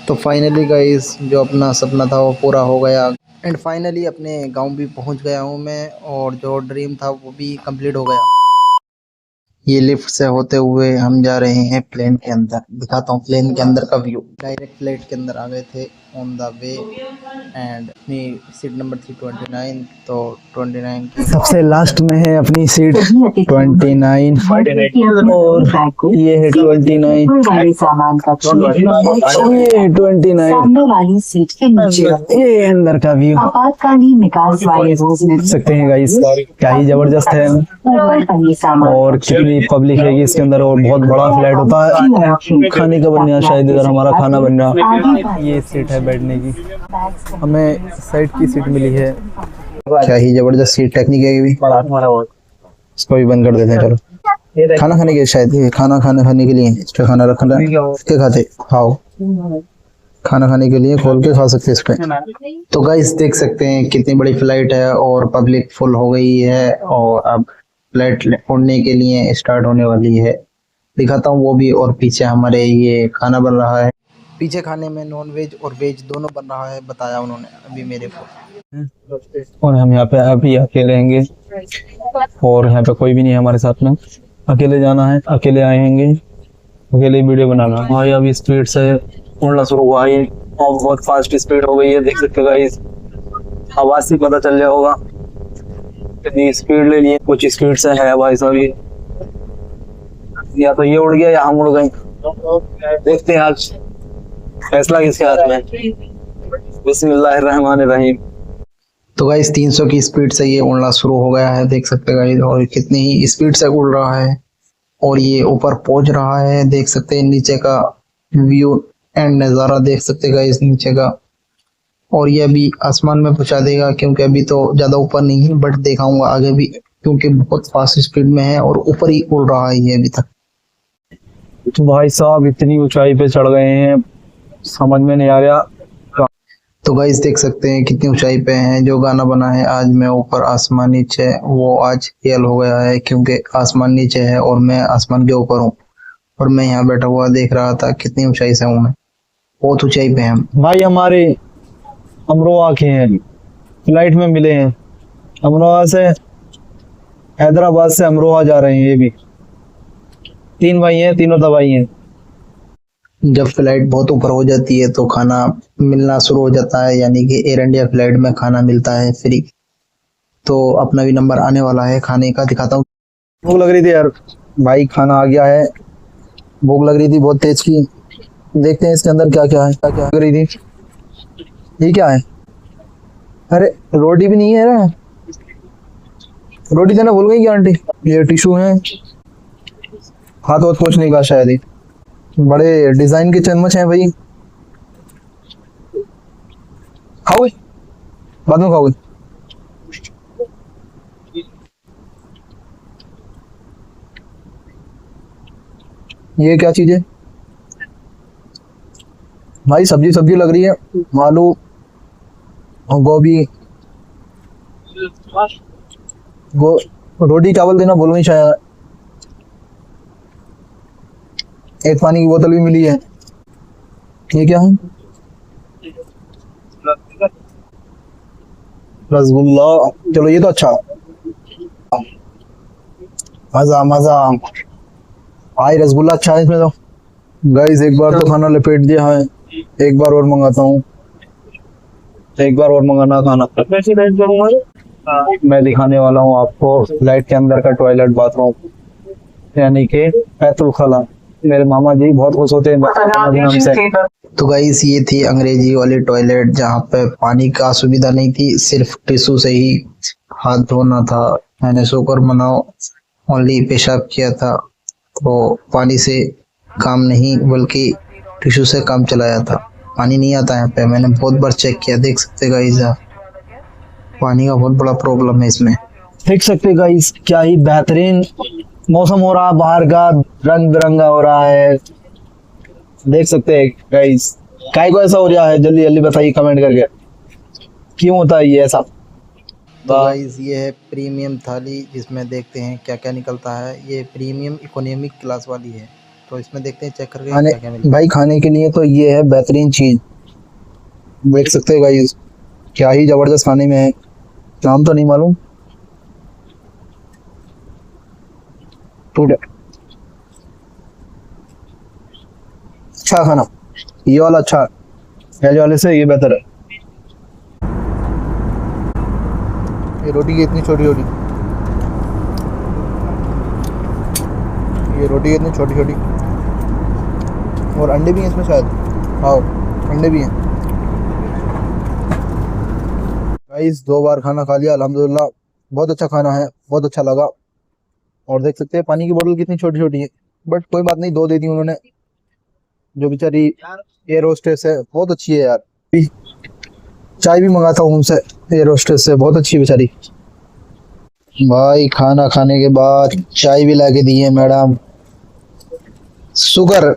तो finally guys जो अपना सपना था वो पूरा हो गया एंड फाइनली अपने गांव भी पहुंच गया हूं मैं और जो ड्रीम था वो भी कंप्लीट हो गया। ये लिफ्ट से होते हुए हम जा रहे हैं प्लेन के अंदर। दिखाता हूँ प्लेन के अंदर का व्यू। डायरेक्ट फ्लाइट के अंदर आ गए थे ऑन द वे एंड अपनी सीट नंबर थी 29। तो 29 की सबसे लास्ट में है अपनी सीट 29 और ये है 29 ये 29 वाली सीट के नीचे ये अंदर का व्यू आपातकालीन निकास वाले देख सकते हैं गाइस क्या ही जबरदस्त है और कितनी पब्लिक है इसके अंदर और बहुत बड़ा फ्लैट होता है। खाने का बन रहा शायद इधर हमारा खाना बन रहा। ये सीट है बैठने की हमें साइड की सीट मिली है। क्या ही जबरदस्त सीट टेक्निक है भी। इसको भी बंद कर देते हैं चलो। खाना खाने के शायद खाने के लिए इस पे खाना रखना के खाते खाओ खाना खाने के लिए खोल के खा सकते इस पे। तो गाइस देख सकते हैं कितनी बड़ी फ्लाइट है और पब्लिक फुल हो गई है और अब फ्लाइट उड़ने के लिए स्टार्ट होने वाली है। दिखाता हूँ वो भी। और पीछे हमारे ये खाना बन रहा है। पीछे खाने में नॉन वेज और वेज दोनों बन रहा है बताया उन्होंने अभी मेरे को। और हम यहाँ पे अभी अकेले रहेंगे और यहाँ पे कोई भी नहीं है हमारे साथ में। अकेले जाना है अकेले आएंगे अकेले वीडियो बनाना। भाई अभी स्पीड से उड़ना शुरू हुआ है और बहुत फास्ट स्पीड हो गई है। देख सकते हो गाइस आवाज से पता चल जाए होगा कितनी स्पीड ले लिए। कुछ स्पीड से है भाई साहब। या तो ये उड़ गया या हम उड़ गए। देखते हैं आज फैसला किसके हाथ में। बिस्मिल्लाहिर्रहमानिर्रहीम। तो गाइस 300 की स्पीड से ये उड़ना शुरू हो गया है। देख सकते हैं गाइस और कितनी ही स्पीड से उड़ रहा है और ये ऊपर पहुंच रहा है। देख सकते हैं नीचे का व्यू एंड नज़ारा देख सकते हैं गाइस नीचे का। और ये अभी आसमान में पहुंचा देगा क्योंकि अभी तो ज्यादा ऊपर नहीं है बट दिखाऊंगा आगे भी क्योंकि बहुत फास्ट स्पीड में है और ऊपर ही उड़ रहा है ये अभी तक। तो भाई साहब इतनी ऊंचाई पे चढ़ गए हैं समझ में नहीं आ रहा। तो गाइस देख सकते हैं कितनी ऊंचाई पे हैं। जो गाना बना है आज मैं ऊपर आसमान नीचे वो आज रियल हो गया है क्योंकि आसमान नीचे है और मैं आसमान के ऊपर हूँ और मैं यहाँ बैठा हुआ देख रहा था कितनी ऊंचाई से हूँ मैं। बहुत ऊंचाई पे हैं भाई। हमारे अमरोहा के हैं फ्लाइट में मिले हैं। अमरोहा से हैदराबाद से अमरोहा जा रहे हैं। ये भी 3 भाई हैं तीनों दवाई हैं। जब फ्लाइट बहुत ऊपर हो जाती है तो खाना मिलना शुरू हो जाता है यानी कि एयर इंडिया फ्लाइट में खाना मिलता है फ्री। तो अपना भी नंबर आने वाला है खाने का। दिखाता हूँ। भूख लग रही थी यार भाई खाना आ गया है। भूख लग रही थी बहुत तेज की। देखते हैं इसके अंदर क्या क्या है। क्या क्या लग रही थी ये क्या है। अरे रोटी भी नहीं है ना। रोटी देना भूल गई क्या आंटी। ये टिश्यू है हाथ वहाथ पोंछने का शायद ही। बड़े डिजाइन के चम्मच हैं भाई। खाओगे बाद में खाओगे। ये क्या चीज है भाई। सब्जी सब्जी लग रही है। आलू और गोभी रोटी चावल देना भूल गई शायद। एक पानी की बोतल भी मिली है। ये क्या है। रसगुल्ला। चलो ये तो अच्छा मजा मजा। भाई रसगुल्ला अच्छा है इसमें तो। गाइस एक बार तो खाना लपेट दिया है। एक बार और मंगाता हूँ। एक बार और मंगाना खाना। मैं दिखाने वाला हूँ आपको फ्लाइट के अंदर का टॉयलेट बाथरूम यानी कि बैतुल खला। मेरे मामा जी बहुत खुश होते हैं। तो गाइस ये थी अंग्रेजी वाली टॉयलेट जहाँ पे पानी का सुविधा नहीं थी सिर्फ टिश्यू से ही हाथ धोना था। मैंने शुक्र मनाओ ओनली पेशाब किया था तो पानी से काम नहीं बल्कि टिश्यू से काम चलाया था। पानी नहीं आता यहाँ पे। मैंने बहुत बार चेक किया। देख सकते गाइस पानी का बहुत बड़ा प्रॉब्लम है इसमें। देख सकते गाइस क्या ही बेहतरीन मौसम हो रहा है। बाहर का रंग बिरंगा हो रहा है। देख सकते हैं गाइस काय को ऐसा हो रहा है। जल्दी जल्दी बताइए कमेंट करके क्यों होता है ये ऐसा। तो गाइस ये है प्रीमियम थाली जिसमें देखते हैं क्या क्या निकलता है। ये प्रीमियम इकोनॉमिक क्लास वाली है तो इसमें देखते हैं चेक करके क्या क्या मिलता है। भाई खाने के लिए तो ये है बेहतरीन चीज, देख सकते हो गाइस, क्या ही जबरदस्त खाने में है, नाम तो नहीं मालूम। अच्छा खाना, ये वाला अच्छा है, पहले वाले से ये बेहतर है। ये रोटी की इतनी छोटी छोटी, ये रोटी की इतनी छोटी छोटी, और अंडे भी हैं इसमें शायद, हाँ अंडे भी हैं। गाइस 2 बार खाना खा लिया अल्हम्दुलिल्लाह, बहुत अच्छा खाना है, बहुत अच्छा लगा। और देख सकते हैं पानी की बोतल कितनी छोटी छोटी है, बट कोई बात नहीं, 2 दे दी उन्होंने। जो बेचारी एयर होस्टेस है बहुत अच्छी है यार, चाय भी मंगाता हूँ उनसे, एयर होस्टेस से बहुत अच्छी बेचारी। भाई खाना खाने के बाद चाय भी ला के दी है मैडम, शुगर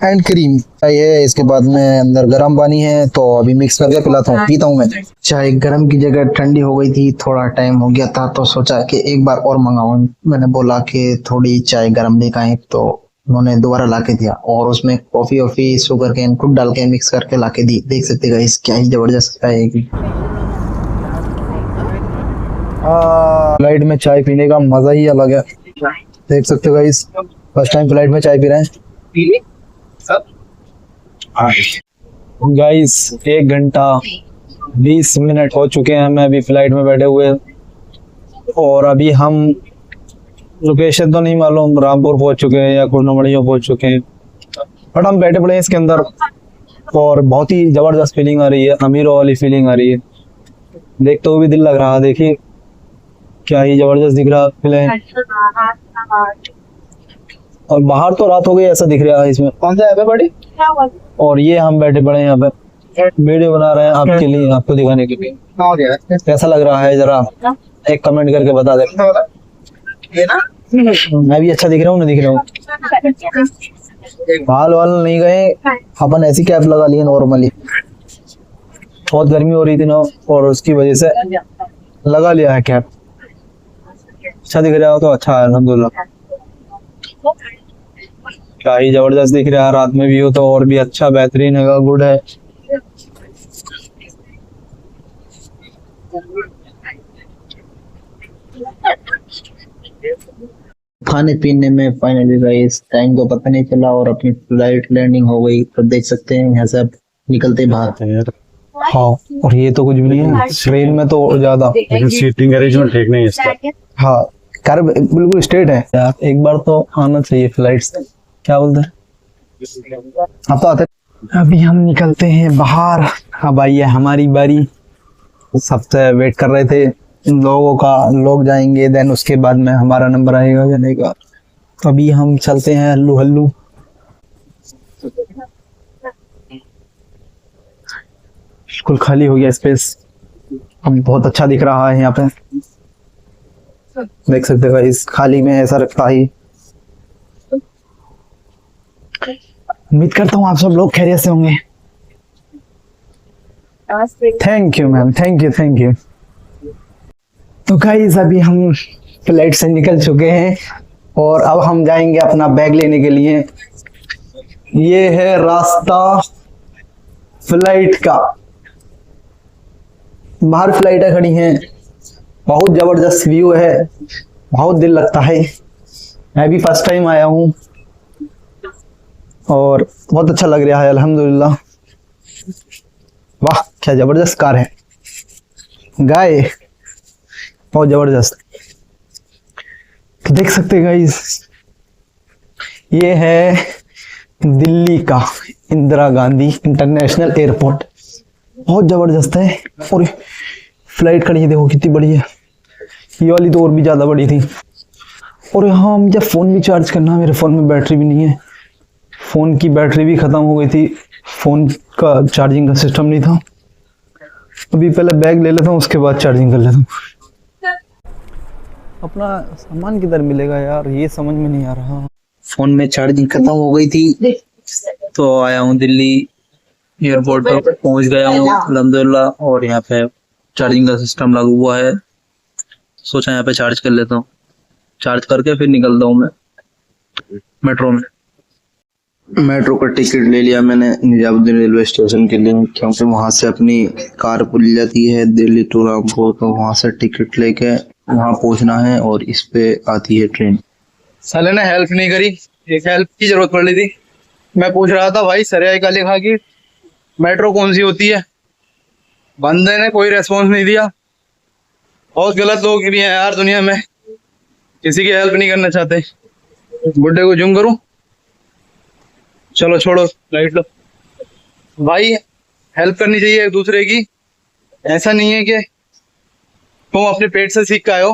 एंड क्रीम चाय है। इसके बाद में अंदर गर्म पानी है, तो अभी मिक्स करके पिलाता हूँ, पीता हूँ मैं। चाय गर्म की जगह ठंडी हो गई थी, थोड़ा टाइम हो गया था, तो सोचा कि एक बार और मंगाऊं। मैंने बोला कि थोड़ी चाय गर्म लेकर, तो उन्होंने दोबारा ला के दिया, और उसमें कॉफी वॉफी शुगर कैन खुद डाल के मिक्स करके ला के दी। देख सकते गाइस क्या ही जबरदस्त चाय है। फ्लाइट में चाय पीने का मजा ही अलग है, देख सकते हो गाइस, फर्स्ट टाइम फ्लाइट में चाय पी रहे हैं। गाइस 1 घंटा 20 मिनट हो चुके हैं हमें अभी फ्लाइट में बैठे हुए, और अभी हम लोकेशन तो नहीं मालूम, रामपुर पहुंच चुके हैं या कुर्नामड़िया पहुंच चुके हैं, बट हम बैठे पड़े हैं इसके अंदर, और बहुत ही जबरदस्त फीलिंग आ रही है, अमीरों वाली फीलिंग आ रही है, देखते हुए भी दिल लग रहा है। देखिए क्या ही जबरदस्त दिख रहा है, और बाहर तो रात हो गई ऐसा दिख रहा है इसमें। कौन सा है बड़ी? और ये हम बैठे पड़े हैं यहाँ पे, वीडियो बना रहे हैं आपके लिए, आपको दिखाने के लिए। कैसा लग रहा है जरा एक कमेंट करके बता दे। मैं भी अच्छा दिख रहा हूँ ना, दिख रहा हूँ? बाल वाल नहीं गए, अपन ऐसी कैप लगा लिए नॉर्मली, बहुत गर्मी हो रही थी ना, और उसकी वजह से लगा लिया है कैप। अच्छा दिख रहा हो तो अच्छा है अल्हम्दुलिल्लाह। क्या ही जबरदस्त दिख रहा है, रात में भी हो तो और भी अच्छा, बेहतरीन है, गुड है। खाने पीने में फाइनली गाइस टाइम को पता नहीं चला, और अपनी फ्लाइट लैंडिंग हो गई, तो देख सकते हैं यहाँ से अब निकलते बाहर। हाँ, और ये तो कुछ भी नहीं है ट्रेन में तो ज्यादा, लेकिन सीटिंग अरेंजमेंट ठीक नहीं है इसका। हाँ कार बिल्कुल स्ट्रेट है यार, एक बार तो आना चाहिए फ्लाइट से, क्या बोलते हैं आप तो आते। अभी हम निकलते हैं बाहर, अब आई है हमारी बारी, सबसे वेट कर रहे थे इन लोगों का, लोग जाएंगे देन उसके बाद में हमारा नंबर आएगा जाने का। तो अभी हम चलते हैं हल्लू हल्लू, बिल्कुल खाली हो गया स्पेस, अब बहुत अच्छा दिख रहा है यहाँ पे, देख सकते हो इस खाली में ऐसा रखता ही। उम्मीद करता हूँ आप सब लोग खैरियत से होंगे। Thank you ma'am, thank you. तो गाइस अभी हम फ्लाइट से निकल चुके हैं, और अब हम जाएंगे अपना बैग लेने के लिए। ये है रास्ता फ्लाइट का, बाहर फ्लाइटें खड़ी हैं, बहुत जबरदस्त व्यू है, बहुत दिल लगता है। मैं भी फर्स्ट टाइम आया हूँ और बहुत अच्छा लग रहा है अल्हम्दुलिल्लाह। वाह क्या जबरदस्त कार है, गाय बहुत जबरदस्त। तो देख सकते हैं गाइस, ये है दिल्ली का इंदिरा गांधी इंटरनेशनल एयरपोर्ट, बहुत जबरदस्त है। और फ्लाइट खड़ी है, देखो कितनी बड़ी है, ये वाली तो और भी ज्यादा बड़ी थी। और यहाँ मुझे फोन भी चार्ज करना, मेरे फोन में बैटरी भी नहीं है, फोन की बैटरी भी खत्म हो गई थी, फोन का चार्जिंग का सिस्टम नहीं था। अभी पहले बैग ले लेता हूँ, उसके बाद चार्जिंग कर लेता हूँ। अपना सामान किधर मिलेगा यार, ये समझ में नहीं आ रहा। फोन में चार्जिंग खत्म हो गई थी, तो आया हूँ दिल्ली एयरपोर्ट पर, पहुंच गया हूँ अल्हम्दुलिल्लाह, और यहाँ पे चार्जिंग का सिस्टम लागू हुआ है। सोचा यहाँ पे चार्ज कर लेता हूँ, चार्ज करके फिर निकलता हूँ मैं मेट्रो में। मेट्रो का टिकट ले लिया मैंने निजामुद्दीन रेलवे स्टेशन के लिए, क्योंकि वहां से अपनी कार खुल जाती है दिल्ली टू रामपुर, तो वहां से टिकट लेके वहां पहुंचना है और इस पे आती है ट्रेन। साले ने हेल्प नहीं करी, एक हेल्प की जरूरत पड़ रही थी। मैं पूछ रहा था भाई सरिया का लिखा कि मेट्रो कौन सी होती है, बंदे ने कोई रेस्पॉन्स नहीं दिया। बहुत गलत लोग भी हैं यार दुनिया में, किसी की हेल्प नहीं करना चाहते। बुड्ढे को जूम करूं, चलो छोड़ो लाइट लो। भाई हेल्प करनी चाहिए एक दूसरे की, ऐसा नहीं है कि तुम अपने पेट से सीख के आए हो।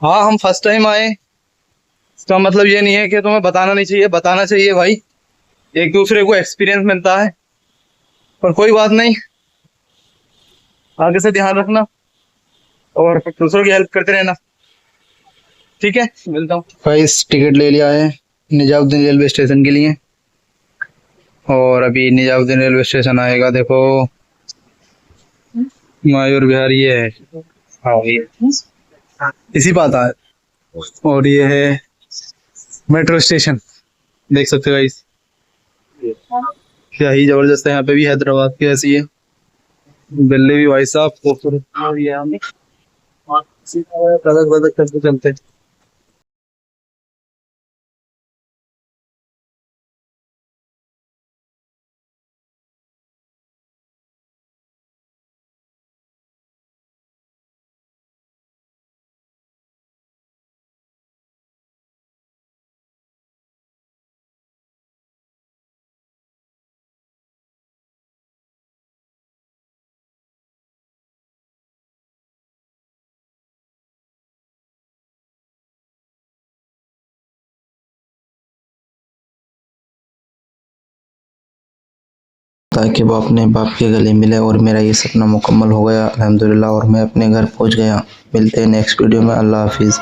हाँ हम फर्स्ट टाइम आए, इसका मतलब ये नहीं है कि तुम्हें बताना नहीं चाहिए, बताना चाहिए भाई, एक दूसरे को एक्सपीरियंस मिलता है। पर कोई बात नहीं, आगे से ध्यान रखना और दूसरों की हेल्प करते रहना, ठीक है। मिलता हूँ। गाइस टिकट ले लिया है निजामुद्दीन रेलवे स्टेशन के लिए, और अभी निजामुद्दीन रेलवे स्टेशन आएगा। देखो मयूर विहार ये है, हाँ ये इसी बात है। और ये है मेट्रो स्टेशन, देख सकते हो गाइस, क्या ही जबरदस्त है। यहाँ पे भी हैदराबाद की ऐसी है दिल्ली भी भाई साहब खूबसूरत करते चलते। ताकि वो अपने बाप के गले मिले, और मेरा ये सपना मुकम्मल हो गया अल्हम्दुलिल्लाह, और मैं अपने घर पहुंच गया। मिलते हैं नेक्स्ट वीडियो में, अल्लाह हाफिज़।